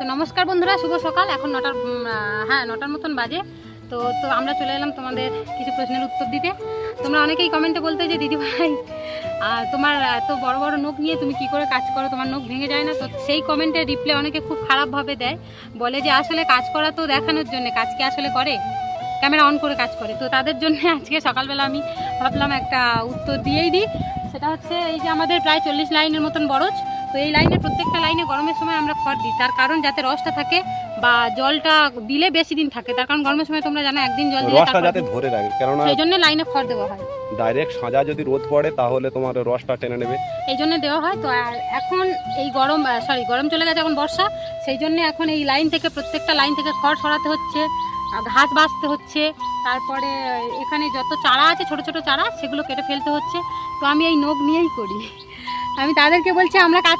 নমস্কার বন্ধুরা, শুভ সকাল। এখন 9টার মতন বাজে। তো আমরা চলে এলাম তোমাদের কিছু প্রশ্নের উত্তর দিতে। তোমরা অনেকেই কমেন্টে বলতে যে দিদিভাই তোমার এত বড় বড় নখ নিয়ে তুমি কি করে কাজ করো, তোমার নখ ভেঙে যায় না? তো সেই কমেন্টের রিপ্লাই অনেকে খুব খারাপভাবে দেয়, বলে যে আসলে কাজ করা তো দেখানোর জন্য, কাজ কি আসলে করে? ক্যামেরা অন করে কাজ করে। তো তাদের জন্য আজকে সকালবেলা আমি ভাবলাম একটা উত্তর দিয়েই দিই। সেটা হচ্ছে, এই যে আমাদের প্রায় 40 লাইনের মতন বরজ, তো এই লাইনের প্রত্যেকটা লাইনে গরমের সময় আমরা খড় দিই, তার কারণ যাতে রসটা থাকে বা জলটা দিলে বেশি দিন থাকে। তার কারণ গরমের সময় তোমরা জানো একদিন জল দিলে রসটা যাতে ধরে রাখে, কারণ সেই জন্য লাইনে খড় দেওয়া হয়। ডাইরেক্ট সাজা যদি রোদ পড়ে তাহলে তোমার রসটা টেনে নেবে, এই জন্য দেওয়া হয়। তো আর এখন এই গরম চলে গেছে, এখন বর্ষা, সেই জন্য এখন এই লাইন থেকে প্রত্যেকটা লাইন থেকে খড় সরাতে হচ্ছে, ঘাস বাছতে হচ্ছে, তারপরে এখানে যত চারা আছে ছোট ছোট চারা সেগুলো কেটে ফেলতে হচ্ছে। তো আমি এই নখ নিয়েই করি। আমি তাদেরকে বলছি আমরা কাজ